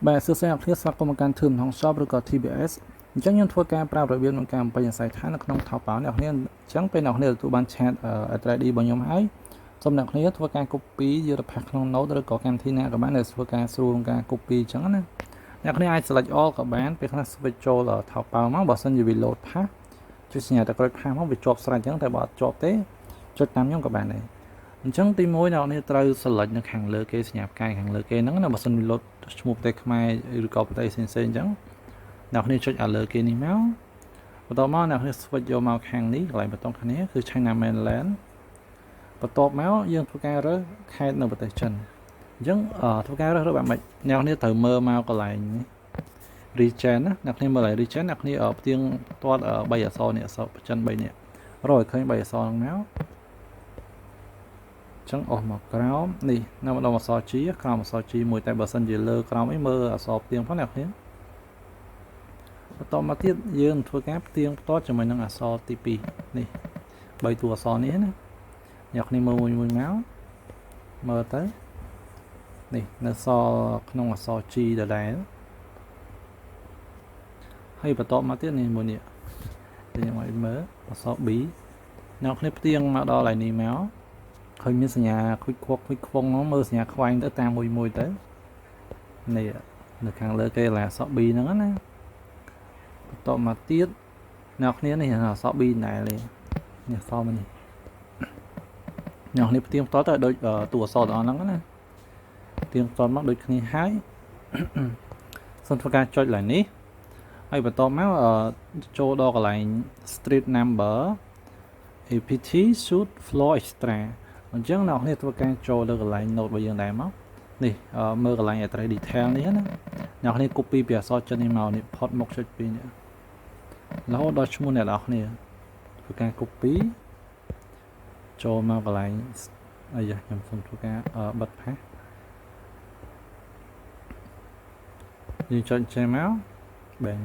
បាទសួស្តីអ្នកគ្នាស្វាគមន៍មកកាន់ Thum Hong Shop ឬក៏ TBS អញ្ចឹងខ្ញុំធ្វើការប្រាប់របៀបក្នុងការបំពេញអាស័យដ្ឋាននៅក្នុង Taobao អ្នកគ្នាអញ្ចឹងពេលអ្នកគ្នាទទួលបាន chat address ID របស់ខ្ញុំហើយសូមអ្នកគ្នាធ្វើការ copy យកទៅផាសក្នុង note ឬក៏កម្មវិធីណាក៏បានដែលធ្វើការស្រួលក្នុងការ copy អញ្ចឹងណាអ្នកគ្នាអាច select all ក៏បានពេលខ្លះ switch ចូល Taobao មកបើសិនជាវា load ផាសចុចសញ្ញាតែក្រូចផាសមកវាជាប់ស្រេចអញ្ចឹងតែបើអត់ជាប់ទេចុចតាមខ្ញុំក៏បានដែរអញ្ចឹងទី1អ្នកនេះត្រូវ select នៅខាងលើគេសញ្ញាផ្កាយខាងលើគេហ្នឹងណាបើសិនវា load ឈ្មោះប្រទេសខ្មែរឬក៏ប្រទេសផ្សេងៗអញ្ចឹងអ្នកនេះចុចលើគេនេះមកបន្ទាប់មកអ្នកនេះ switch យកមកខាងនេះកន្លែងបតំគ្នាគឺ China Mainland បន្ទាប់មកយើងធ្វើការរើសខេត្តនៅប្រទេសចិនអញ្ចឹងធ្វើការរើសបែបម៉េចអ្នកនេះត្រូវមើលមកកន្លែងនេះ region ណាអ្នកនេះមើលឲ្យ region អ្នកនេះផ្ទៀងទាត់3អក្សរនេះអក្សរចិន3នេះរកឲ្យឃើញ3អក្សរហ្នឹងមកចឹងអស់មកក្រោមនេះនៅម្ដងអក្សរ G ក្រោមអក្សរ G មួយតែបើសិនជាលើក្រោមអីមើលអក្សរផ្ទៀងផងអ្នកគ្នាបន្តមកទៀតយើងធ្វើការផ្ទៀងផ្ទាត់ជាមួយនឹងអក្សរទី2នេះ3តួអក្សរនេះណាអ្នកគ្នាមើលមួយមកមើលទៅនេះនៅសល់ក្នុងអក្សរ G ដដែលហើយបន្តមកទៀតនេះមួយនេះយើងឲ្យមើលអក្សរ B អ្នកគ្នាផ្ទៀងមកដល់ហើយនេះមកឃើញមានសញ្ញាខូចខ្វងមកមើលសញ្ញាខ្វែងទៅតាមមួយទៅនេះនៅខាងលើគេlà អក្សរ B ហ្នឹងណាបន្តមកទៀតអ្នកគ្នានេះអក្សរ B ដែរនេះអក្សរមួយនេះអ្នកគ្នាផ្ទៀងផ្ទាត់ទៅដូចតួអក្សរទាំងអស់ហ្នឹងណាផ្ទៀងផ្ទាត់មកដូចគ្នាហើយសូមធ្វើការចុចឡើងនេះហើយបន្តមកចូលដល់កន្លែង street number APT shoot floor extra អញ្ចឹងអ្នកនេះធ្វើការចូលទៅកន្លែង note របស់យើងដែរមកនេះមើលកន្លែង address detail នេះណាអ្នកនេះ copy ពីអក្សរចិននេះមកនេះផុតមកចុចពីនេះរហូតដល់ឈ្មោះអ្នកនរគ្នាធ្វើការ copy ចូលមកកន្លែងអាយ៉ាខ្ញុំសូមធ្វើការបិទផាសយើងចុចចេញមកបែរ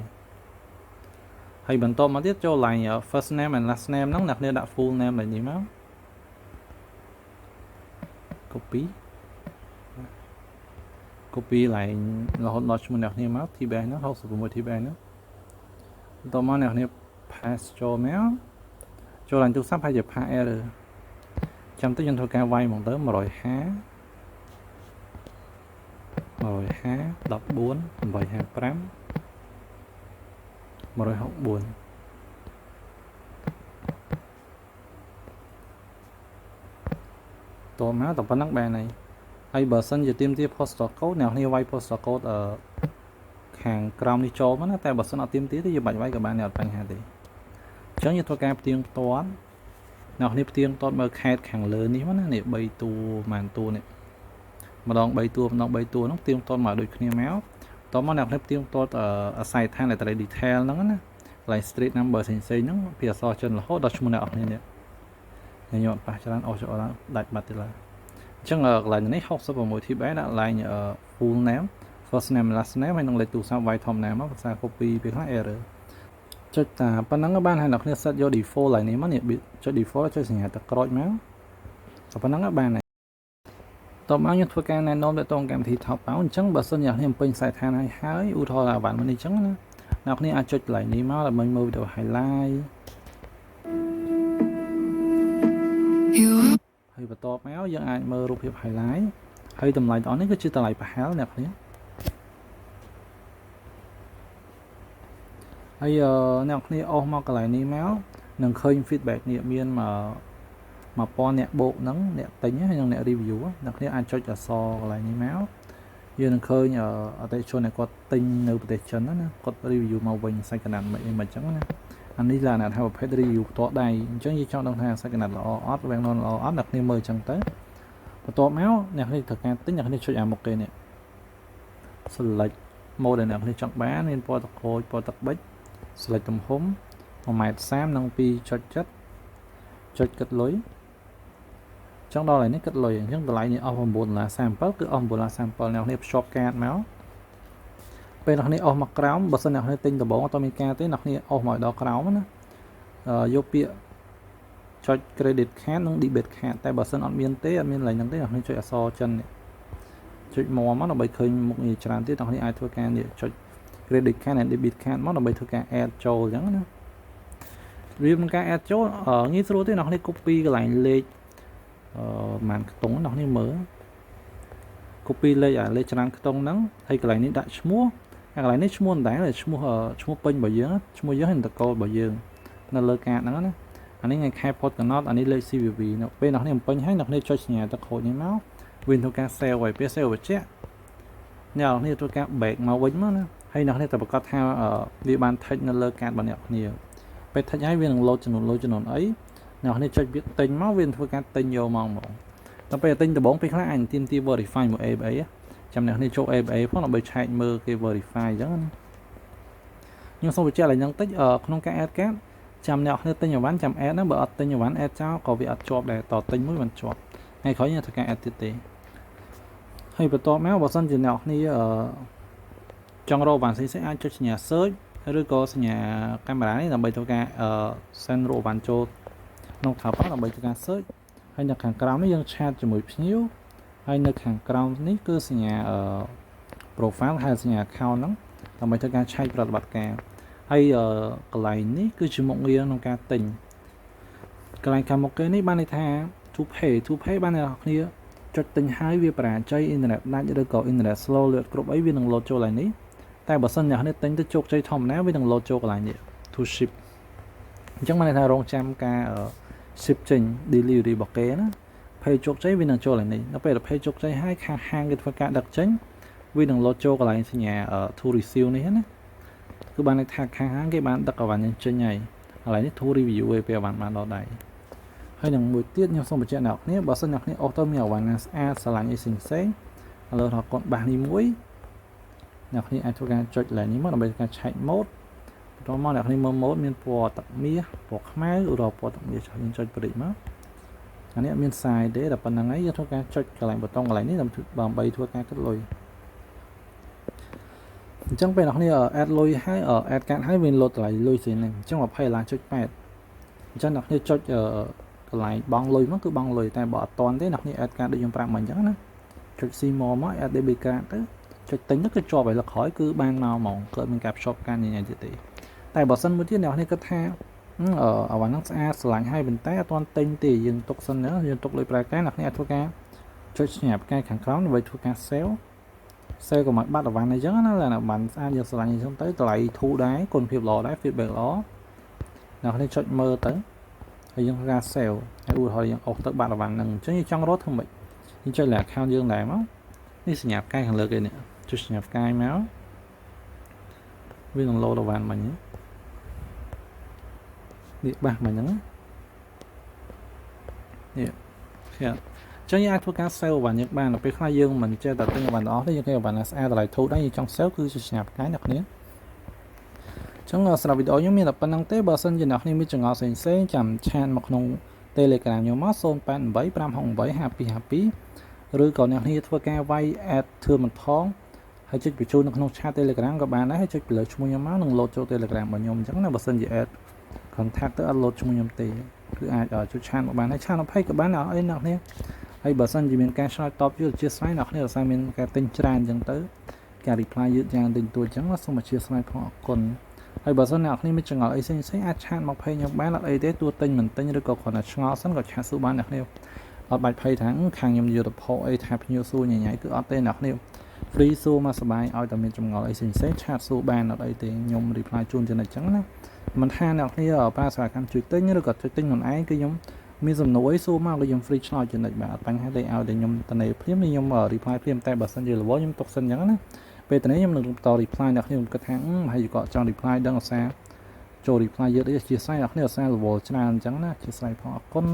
ហើយបន្តមកទៀតចូល line first name and last name ហ្នឹងអ្នកគ្នាដាក់ full name ឡើងនេះមក copy ឡើងរហូតដល់ឈ្មោះអ្នកគ្នាមក TBS ហ្នឹង66 TBS ហ្នឹងបន្តមកអ្នកគ្នា pass ចូលមកចូលឡើងទូរស័ព្ទហើយជា pass error ចាំទៅយើងធ្វើការវាយមកទៅ150 14 855 164តោះមកតែប៉ុណ្្នឹងបានហើយបើសិនជាទាមទារ postal code អ្នកនេះវាយ postal code ខាងក្រោមនេះចូលមកណាតែបើសិនអត់ទាមទារទេយើងបាច់វាយក៏បានអត់បញ្ហាទេអញ្ចឹងយើងធ្វើការផ្ទៀងផ្ទាត់អ្នកនេះផ្ទៀងផ្ទាត់មើលខេតខាងលើនេះមកណានេះ3តួម៉ានតួនេះម្ដង3តួហ្នឹងផ្ទៀងផ្ទាត់មកដូចគ្នាមកតោះមកអ្នកនេះផ្ទៀងផ្ទាត់អាស័យដ្ឋាន address detail ហ្នឹងណាកន្លែង street number ផ្សេងៗហ្នឹងពីអក្សរចិនរហូតដល់ឈ្មោះអ្នកនរគ្នានេះខ្ញុំអត់ប៉ះច្រើនអស់ចូលដាច់បាត់ទៅឡើយអញ្ចឹងកន្លែងនេះ66 TBS ដាក់កន្លែង full name first name last name ហើយនឹងលេខទូរស័ព្ទវាយធម្មតាមកភាសា copy ពីខ្លះ error ចុចតាប៉ុណ្ណឹងបានហើយអ្នកគ្នា set យក default ឡើងនេះមកនេះចុច default ចុចសញ្ញាទឹកក្រូចមកតែប៉ុណ្ណឹងបានហើយតោះមកខ្ញុំធ្វើការណែនាំទៅតាមកម្មវិធី Taobao អញ្ចឹងបើសិនជាអ្នកគ្នាបំពេញខ្សែឋានហើយឧទាហរណ៍អាវ៉ាន់មួយនេះអញ្ចឹងណាអ្នកគ្នាអាចចុចកន្លែងនេះមកដើម្បីមើលវីដេអូ highlight ហើយបន្ទាប់មកយើងអាចមើលរូបភាព highlight ហើយតម្លៃទាំងអស់នេះគឺជាតម្លៃប្រហែលអ្នកគ្នាហើយអ្នកគ្នាអស់មកកន្លែងនេះមកនឹងឃើញ feedback នេះមាន1000អ្នកបូកហ្នឹងអ្នកទិញហើយនិងអ្នក review អ្នកគ្នាអាចចុចអក្សរកន្លែងនេះមកយើងនឹងឃើញអតិថិជនដែលគាត់ទិញនៅប្រទេសចិនណាគាត់ review មកវិញសាច់កណ្ដាត់មិនអីមិនអញ្ចឹងណាអានេះlàអ្នកថាប្រភេទ review ផ្ទាល់ដៃអញ្ចឹងយើងចង់ដឹងថាសាច់កណ្ដាត់ល្អអត់វាំងននល្អអត់អ្នកគ្នាមើលអញ្ចឹងទៅបន្ទាប់មកអ្នកគ្នាត្រូវការទិញអ្នកគ្នាចុចអាមុខគេនេះ select mode ដែលអ្នកគ្នាចង់បានមានពណ៌ទឹកក្រូចពណ៌ទឹកប៊ិច select ទំហំ 1m30 និង 2.7 ចុចគិតលុយចង់ដល់ហើយនេះគិតលុយអញ្ចឹងតម្លៃនេះអស់$9.37គឺអស់$9.37អ្នកគ្នាភ្ជាប់កាតមកពេលអ្នកគ្នាអស់មកក្រោមបើសិនអ្នកគ្នាទិញដំបងអត់មានកាតទេអ្នកគ្នាអស់មកដល់ក្រោមណាយកពាក្យចុច credit card និង debit card តែបើសិនអត់មានទេអត់មានឡើយហ្នឹងទេអ្នកគ្នាចុចអក្សរចិននេះ ចុចមកដើម្បីឃើញមុខងារច្រើនទៀតអ្នកនេះអាចធ្វើការនេះចុច credit card and debit card មកដើម្បីធ្វើការ add ចូលអញ្ចឹងណាវាមិនការ add ចូលងាយស្រួលទេអ្នកនេះ copy កន្លែងលេខប្រហែលខ្ទង់អ្នកនេះមើល copy លេខលេខច្រើនខ្ទង់ហ្នឹងហើយកន្លែងនេះដាក់ឈ្មោះកន្លែងនេះឈ្មោះមិនដែរឈ្មោះពេញរបស់យើងឈ្មោះយើងហើយតកលរបស់យើងនៅលើកាតហ្នឹងណាអានេះថ្ងៃខែផុតកំណត់អានេះលេខ CVV នៅពេលអ្នកនេះបំពេញហើយអ្នកនេះចុចសញ្ញាទឹកខូចនេះមកវាធ្វើការ save ឲ្យពេល save បញ្ជាក់អ្នកនេះធ្វើការ back មកវិញមកណាហើយអ្នកនេះតែប្រកាសថាវាបាន touch នៅលើកាតរបស់អ្នកគ្នាពេល touch ហើយវានឹង load ចំនួនអីអ្នកនេះចុចវាទិញមកវាធ្វើការទិញយកមកដល់ពេលទិញដំបងពេលខ្លះអាចទាមទារ verify មួយ ABA ចាំអ្នកនេះចូល ABA ផងដើម្បីឆែកមើលគេ verify អញ្ចឹងណាខ្ញុំសូមបញ្ជាក់ឡើងយ៉ាងតិចក្នុងការ add card ចាំអ្នកនេះទិញអីវ៉ាន់ចាំ add ណាបើអត់ទិញអីវ៉ាន់ add ចោលក៏វាអត់ជាប់ដែរតទិញមួយមិនជាប់ថ្ងៃក្រោយយើងធ្វើការ add ទៀតទេហើយបន្ទាប់មកបើសិនជាអ្នកនេះចង់រកអីវ៉ាន់ផ្សេងៗអាចចុចសញ្ញា search ឬក៏សញ្ញាកាមេរ៉ានេះដើម្បីធ្វើការsend រកអីវ៉ាន់ចូលក្នុងថើបដើម្បីធ្វើការ search ហើយនៅខាងក្រោមនេះយើង chat ជាមួយភ្ញៀវហើយនៅខាងក្រោមនេះគឺសញ្ញា profile ហើយសញ្ញា account ហ្នឹងដើម្បីធ្វើការឆែកប្រតិបត្តិការហើយកន្លែងនេះគឺជាមុខងារក្នុងការទិញកន្លែងខាងមុខគេនេះបានន័យថា to pay បានអ្នកនរចុចទិញហើយវាបរាជ័យអ៊ីនធឺណិតដាច់ឬក៏អ៊ីនធឺណិត slow លឿនគ្រប់អីវានឹង load ចូលកន្លែងនេះតែបើសិនអ្នកនេះទិញទៅជោគជ័យធម្មតាវានឹង load ចូលកន្លែងនេះ to ship អញ្ចឹងបានន័យថារងចាំការ ship ចេញ delivery របស់គេណាpay ជោគជ័យវានឹងចូលកន្លែងនេះដល់ពេល pay ជោគជ័យហើយខាងហាងគេធ្វើការដឹកចេញវានឹង load ចូលកន្លែងសញ្ញា to receive នេះណាគឺបានន័យថាខាងហាងគេបានដឹកអីវ៉ាន់នេះចេញហើយកន្លែងនេះ to review ឯពេលអីវ៉ាន់បានដល់ដៃហើយនឹងមួយទៀតខ្ញុំសូមបញ្ជាក់អ្នកគ្នាបើសិនអ្នកគ្នាអូសទៅមានអីវ៉ាន់ណាស្អាតស្រឡាញ់អីផ្សេងៗឥឡូវថាកូនបាសនេះមួយអ្នកគ្នាអាចធ្វើការចុចកន្លែងនេះមកដើម្បីធ្វើការឆែក mode បន្តមកអ្នកគ្នាមើល mode មានពណ៌ទឹកមាសពណ៌ខ្មៅឬក៏ពណ៌ទឹកមាសយើងចុចព្រិចមកអានេះមាន size ទេតែប៉ុណ្្នឹងហើយយើងធ្វើការចុចកន្លែងប៊ូតុងកន្លែងនេះដើម្បីធ្វើការគិតលុយអញ្ចឹងពេលអ្នកគ្នា add លុយហើយ add card ហើយវាលោតតម្លៃលុយស្រីហ្នឹងអញ្ចឹង20.8អញ្ចឹងអ្នកគ្នាចុចកន្លែងបង់លុយមកគឺបង់លុយតែបើអត់តាន់ទេអ្នកគ្នា add card ដូចខ្ញុំប្រាប់មកអញ្ចឹងណាចុច see more មក add debit card ទៅចុចទិញទៅគឺជាប់ហើយលើក្រោយគឺបានមកហ្មងគឺមានការភ្ជាប់ការញញទៀតទេតែបើសិនមួយទៀតអ្នកគ្នាគិតថាអវ៉ាន់ហ្នឹងស្អាតស្រឡាញ់ហើយប៉ុន្តែអត់ទាន់ទិញទេយើងទុកសិនណាយើងទុកលុយប្រើការអ្នកគ្នាអាចធ្វើការចុចសញ្ញាផ្កាយខាងក្រោមដើម្បីធ្វើការ sale ក៏មកបាត់អវ៉ាន់អីចឹងណាតែបានស្អាតយើងស្រឡាញ់អញ្ចឹងទៅតម្លៃធូរដែរគុណភាពល្អដែរ feedback ល្អអ្នកគ្នាចុចមើលទៅហើយយើងធ្វើការ sale ហើយឧទាហរណ៍យើងអូសទៅបាត់អវ៉ាន់ហ្នឹងអញ្ចឹងយើងចង់រកធ្វើម៉េចយើងចុចលើ account យើងដែរមកនេះសញ្ញាផ្កាយខាងលើគេនេះចុចសញ្ញាផ្កាយមកវានឹង load អវ៉ាន់មិញនេះបាសមិញហ្នឹងនេះខ្ញុំចឹងយើងអាចធ្វើការ sale អវ៉ាន់យើងបានដល់ពេលខ្លះយើងមិនចេះតែទិញអវ៉ាន់ទាំងអស់ទេយើងឃើញអវ៉ាន់ណាស្អាតតម្លៃធូរដែរយើងចង់ sale គឺជាសញ្ញាផ្កាយអ្នកគ្នាចឹងសម្រាប់វីដេអូខ្ញុំមានតែប៉ុណ្្នឹងទេបើសិនជាអ្នកគ្នាមានចង្អុលផ្សេងៗចាំឆានមកក្នុង Telegram ខ្ញុំមក0885685252ឬក៏អ្នកគ្នាធ្វើការវាយ add ធ្វើមិនផងហើយចុចបញ្ចូលនៅក្នុង chat Telegram ក៏បានដែរហើយចុចពីលើឈ្មោះខ្ញុំមកនឹង load ចូល Telegram របស់ខ្ញុំអញ្ចឹងណាបើសិនជា add contact ទៅអត់ load ឈ្មោះខ្ញុំទេគឺអាចចុចឆានមកបានហើយឆាន20ក៏បានអត់អីអ្នកគ្នាហើយបើសិនជាមានការឆ្លើយតបយល់អធិស្ឋានអ្នកគ្នាដោយសារមានការទិញច្រើនអញ្ចឹងទៅការ reply យឺតយ៉ាងតិចតួចអញ្ចឹងសូមអធិស្ឋានផងអរគុណហើយបើសិនអ្នកគ្នាមានចង្អុលអីផ្សេងៗអាចឆាតមកភ័យខ្ញុំបានអត់អីទេទោះទិញមិនទិញឬក៏គ្រាន់តែឆ្ងល់សិនក៏ឆាតសួរបានអ្នកគ្នាអត់បាច់ភ័យថាខាងខ្ញុំយកទៅផុសអីថាភ្ញៀវសួរញញ៉ៃគឺអត់ទេអ្នកគ្នា free សួរមកសប្បាយឲ្យតែមានចង្អុលអីផ្សេងៗឆាតសួរបានអត់អីទេខ្ញុំ reply ជូនចំណុចអញ្ចឹងណាមិនថាអ្នកគ្នាប្រើសេវាកម្មជួយទិញឬក៏ជួយទិញខ្លួនឯងគឺខ្ញុំមានសំណួរអីសួរមកគឺខ្ញុំ free ឆ្លើយចំណុចបាទអត់បញ្ហាទេឲ្យតែខ្ញុំតនេភ្លាមខ្ញុំ reply ភ្លាមតែបើសិនជាល្វល់ខ្ញុំទុកសិនអញ្ចឹងណាពេលតនេខ្ញុំនឹងបន្ត reply អ្នកខ្ញុំគិតថាហើយក៏ចង់ reply ដឹងអាសាចូល reply យឺតអីជាស្អីអ្នកគ្នាអាសាល្វល់ច្រើនអញ្ចឹងណាជាស្អីផងអរគុណ